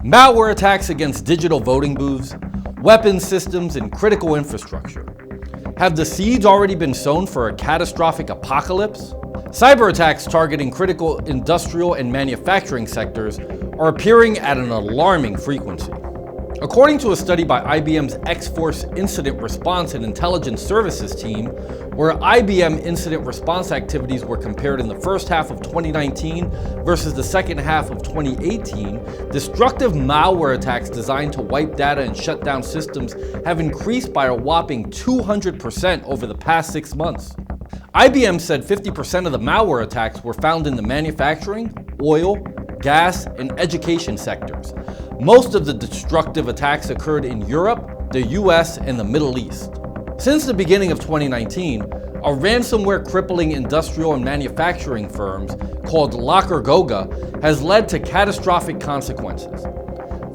Malware attacks against digital voting booths, weapons systems, and critical infrastructure. Have the seeds already been sown for a catastrophic apocalypse? Cyber attacks targeting critical industrial and manufacturing sectors are appearing at an alarming frequency. According to a study by IBM's X-Force Incident Response and Intelligence Services team, where IBM incident response activities were compared in the first half of 2019 versus the second half of 2018, destructive malware attacks designed to wipe data and shut down systems have increased by a whopping 200% over the past 6 months. IBM said 50% of the malware attacks were found in the manufacturing, oil, gas, and education sectors. Most of the destructive attacks occurred in Europe, the US, and the Middle East. Since the beginning of 2019, a ransomware crippling industrial and manufacturing firms called Locker Goga has led to catastrophic consequences.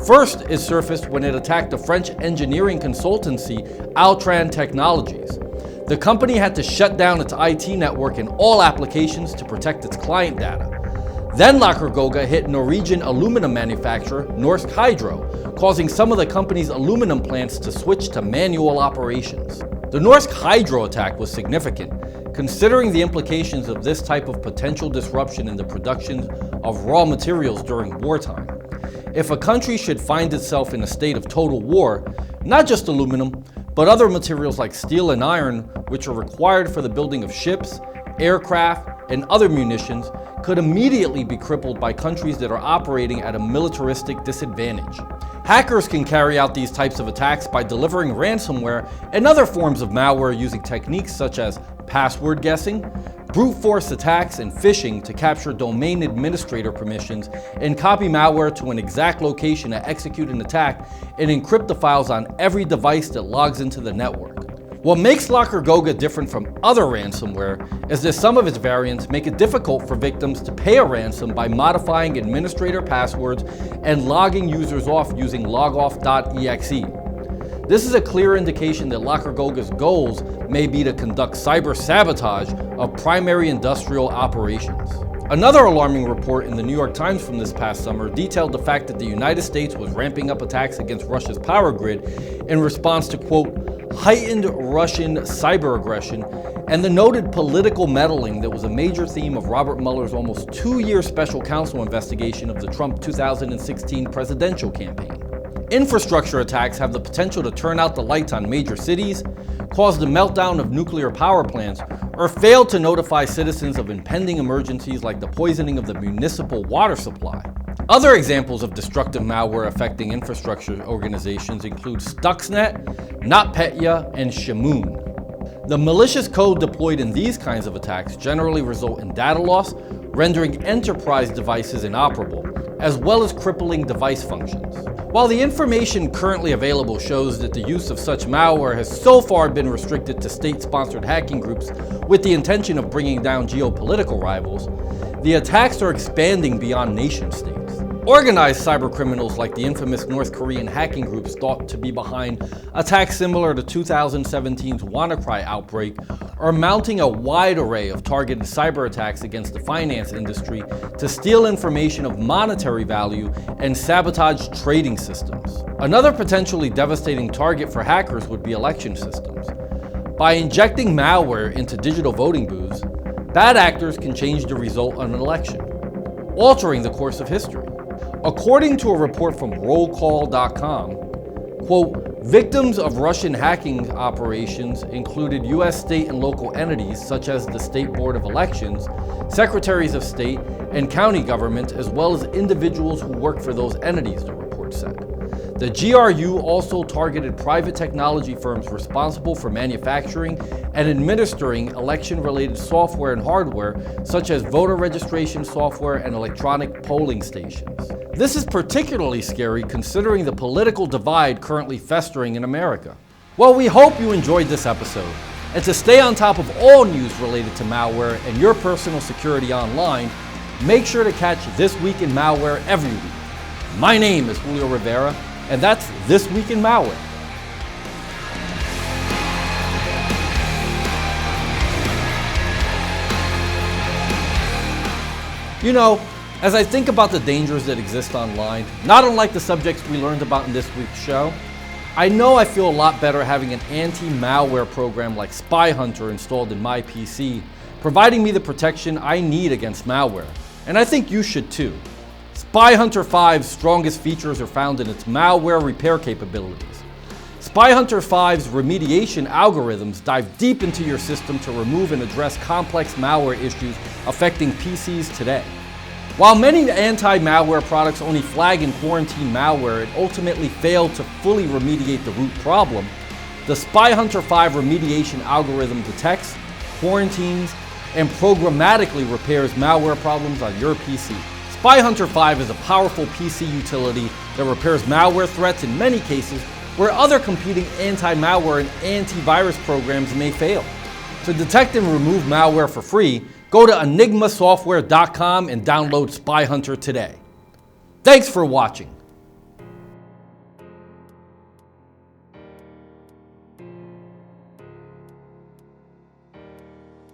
First, it surfaced when it attacked the French engineering consultancy Altran Technologies. The company had to shut down its IT network and all applications to protect its client data. Then Locker Goga hit Norwegian aluminum manufacturer Norsk Hydro, causing some of the company's aluminum plants to switch to manual operations. The Norsk Hydro attack was significant, considering the implications of this type of potential disruption in the production of raw materials during wartime. If a country should find itself in a state of total war, not just aluminum, but other materials like steel and iron, which are required for the building of ships, aircraft, and other munitions, could immediately be crippled by countries that are operating at a militaristic disadvantage. Hackers can carry out these types of attacks by delivering ransomware and other forms of malware using techniques such as password guessing, brute force attacks, and phishing to capture domain administrator permissions and copy malware to an exact location to execute an attack and encrypt the files on every device that logs into the network. What makes Locker Goga different from other ransomware is that some of its variants make it difficult for victims to pay a ransom by modifying administrator passwords and logging users off using logoff.exe. This is a clear indication that Locker Goga's goals may be to conduct cyber sabotage of primary industrial operations. Another alarming report in the New York Times from this past summer detailed the fact that the United States was ramping up attacks against Russia's power grid in response to, quote, heightened Russian cyber aggression and the noted political meddling that was a major theme of Robert Mueller's almost 2-year special counsel investigation of the Trump 2016 presidential campaign. Infrastructure attacks have the potential to turn out the lights on major cities, cause the meltdown of nuclear power plants, or fail to notify citizens of impending emergencies like the poisoning of the municipal water supply. Other examples of destructive malware affecting infrastructure organizations include Stuxnet, NotPetya, and Shamoon. The malicious code deployed in these kinds of attacks generally result in data loss, rendering enterprise devices inoperable, as well as crippling device functions. While the information currently available shows that the use of such malware has so far been restricted to state-sponsored hacking groups with the intention of bringing down geopolitical rivals, the attacks are expanding beyond nation-states. Organized cybercriminals like the infamous North Korean hacking groups thought to be behind attacks similar to 2017's WannaCry outbreak are mounting a wide array of targeted cyber attacks against the finance industry to steal information of monetary value and sabotage trading systems. Another potentially devastating target for hackers would be election systems. By injecting malware into digital voting booths, bad actors can change the result of an election, altering the course of history. According to a report from rollcall.com, quote, victims of Russian hacking operations included U.S. state and local entities such as the State Board of Elections, secretaries of state, and county government, as well as individuals who work for those entities, the report said. The GRU also targeted private technology firms responsible for manufacturing and administering election-related software and hardware, such as voter registration software and electronic polling stations. This is particularly scary considering the political divide currently festering in America. Well, we hope you enjoyed this episode. And to stay on top of all news related to malware and your personal security online, make sure to catch This Week in Malware every week. My name is Julio Rivera, and that's This Week in Malware. You know, As I think about the dangers that exist online, not unlike the subjects we learned about in this week's show, I know I feel a lot better having an anti-malware program like Spy Hunter installed in my PC, providing me the protection I need against malware. And I think you should too. Spy Hunter 5's strongest features are found in its malware repair capabilities. Spy Hunter 5's remediation algorithms dive deep into your system to remove and address complex malware issues affecting PCs today. While many anti-malware products only flag and quarantine malware and ultimately fail to fully remediate the root problem, the Spy Hunter 5 remediation algorithm detects, quarantines, and programmatically repairs malware problems on your PC. Spy Hunter 5 is a powerful PC utility that repairs malware threats in many cases where other competing anti-malware and antivirus programs may fail. To detect and remove malware for free, go to enigmasoftware.com and download Spy Hunter today. Thanks for watching.